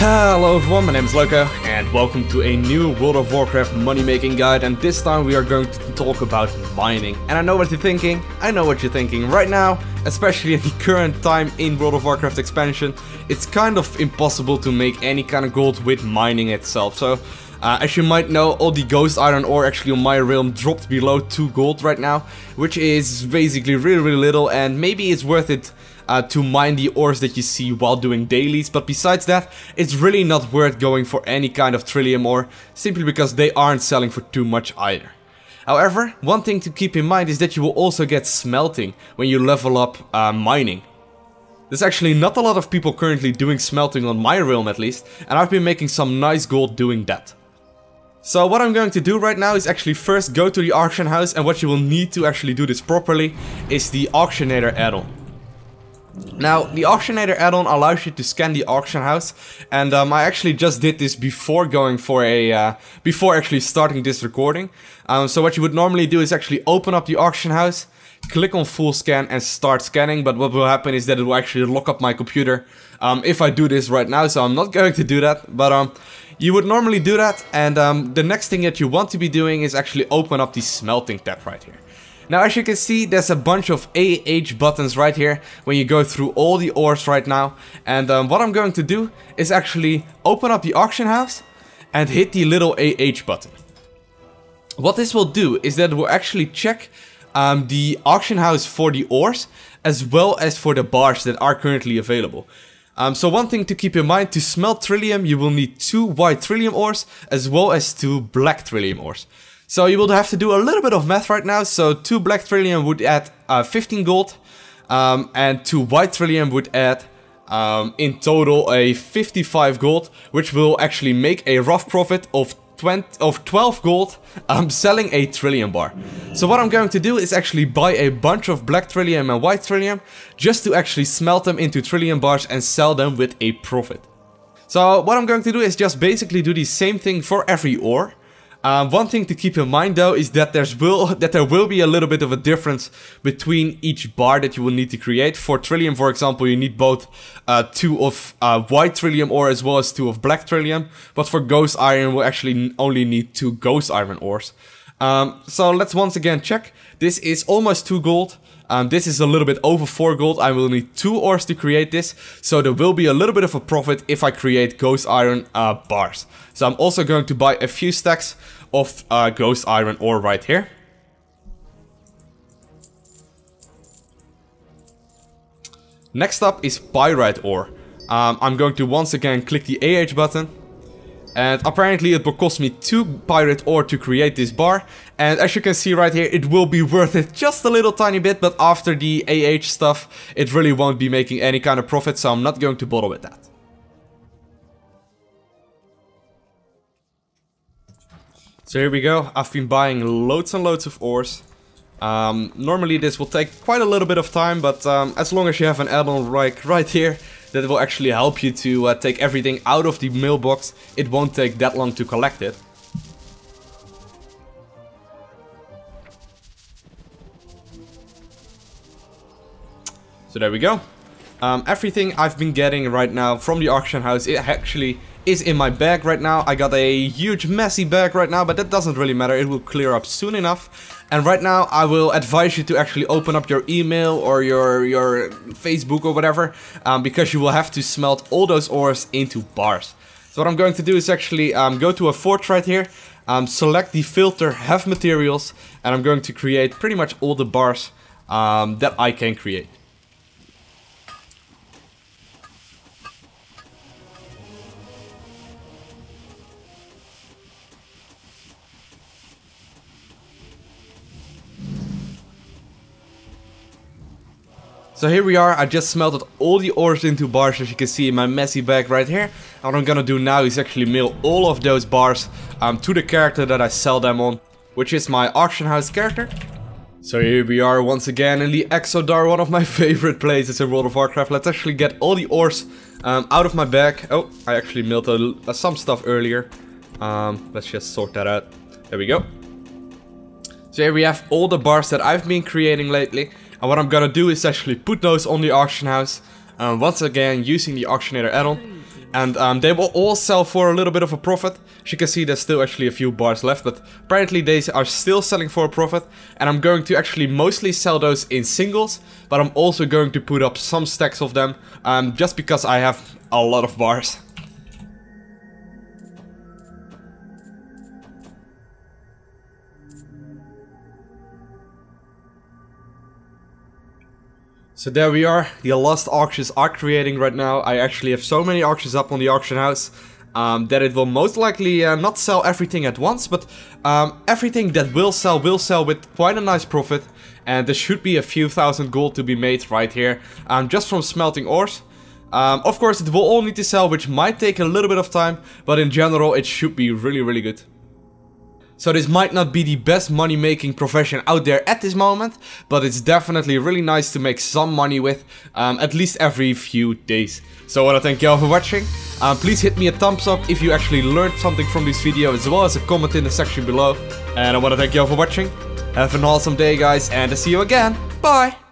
Hello everyone, my name is Lowko and welcome to a new World of Warcraft money making guide, and this time we are going to talk about mining. And I know what you're thinking, right now, especially in the current time in World of Warcraft expansion, it's kind of impossible to make any kind of gold with mining itself. So as you might know, all the ghost iron ore actually on my realm dropped below 2 gold right now, which is basically really little, and maybe it's worth it to mine the ores that you see while doing dailies, but besides that, it's really not worth going for any kind of trillium ore, simply because they aren't selling for too much either. However, one thing to keep in mind is that you will also get smelting when you level up mining. There's actually not a lot of people currently doing smelting on my realm at least, and I've been making some nice gold doing that. So what I'm going to do right now is actually first go to the auction house, and what you will need to actually do this properly is the auctionator add-on. Now, the auctionator add-on allows you to scan the auction house, and I actually just did this before going for a, before actually starting this recording. So what you would normally do is actually open up the auction house, click on full scan and start scanning, but what will happen is that it will actually lock up my computer if I do this right now, so I'm not going to do that, but you would normally do that, and the next thing that you want to be doing is actually open up the smelting tab right here. Now, as you can see, there's a bunch of AH buttons right here when you go through all the ores right now. And what I'm going to do is actually open up the auction house and hit the little AH button. What this will do is that it will actually check the auction house for the ores as well as for the bars that are currently available. So one thing to keep in mind, to smelt trillium you will need 2 white trillium ores as well as 2 black trillium ores. So you will have to do a little bit of math right now. So 2 black trillium would add 15 gold, and 2 white trillium would add in total a 55 gold, which will actually make a rough profit of 12 gold selling a trillium bar. So what I'm going to do is actually buy a bunch of black trillium and white trillium just to actually smelt them into trillium bars and sell them with a profit. So what I'm going to do is just basically do the same thing for every ore. One thing to keep in mind though is that there will be a little bit of a difference between each bar that you will need to create. For trillium, for example, you need both 2 of white trillium ore as well as 2 of black trillium. But for ghost iron, we'll actually only need 2 ghost iron ores. So let's once again check. This is almost 2 gold. This is a little bit over 4 gold. I will need 2 ores to create this, so there will be a little bit of a profit if I create ghost iron bars. So I'm also going to buy a few stacks of ghost iron ore right here. Next up is pyrite ore. I'm going to once again click the AH button. And apparently it will cost me 2 pyrite ore to create this bar. And as you can see right here, it will be worth it just a little tiny bit. But after the AH stuff, it really won't be making any kind of profit. So I'm not going to bother with that. So here we go. I've been buying loads and loads of ores. Normally this will take quite a little bit of time. But as long as you have an add-on right here, that will actually help you to take everything out of the mailbox. It won't take that long to collect it. So there we go. Everything I've been getting right now from the auction house, it actually is in my bag right now. I got a huge messy bag right now, but that doesn't really matter. It will clear up soon enough. And right now I will advise you to actually open up your email or your Facebook or whatever, because you will have to smelt all those ores into bars. So what I'm going to do is actually go to a forge right here, select the filter have materials, and I'm going to create pretty much all the bars that I can create. So here we are, I just smelted all the ores into bars, as you can see in my messy bag right here. And what I'm gonna do now is actually mail all of those bars to the character that I sell them on, which is my auction house character. So here we are once again in the Exodar, one of my favorite places in World of Warcraft. Let's actually get all the ores out of my bag. Oh, I actually mailed some stuff earlier. Let's just sort that out. There we go. So here we have all the bars that I've been creating lately. And what I'm gonna do is actually put those on the auction house. Once again using the auctionator add-on. and they will all sell for a little bit of a profit. As you can see, there's still actually a few bars left, but apparently they are still selling for a profit, and I'm going to actually mostly sell those in singles, but I'm also going to put up some stacks of them, just because I have a lot of bars. So there we are, the last auctions are creating right now. I actually have so many auctions up on the auction house that it will most likely not sell everything at once, but everything that will sell with quite a nice profit. And there should be a few thousand gold to be made right here, just from smelting ores. Of course it will all need to sell, which might take a little bit of time, but in general it should be really good. So this might not be the best money making profession out there at this moment, but it's definitely really nice to make some money with, at least every few days. So I want to thank you all for watching. Please hit me a thumbs up if you actually learned something from this video, as well as a comment in the section below. And I want to thank you all for watching. Have an awesome day guys, and I'll see you again. Bye!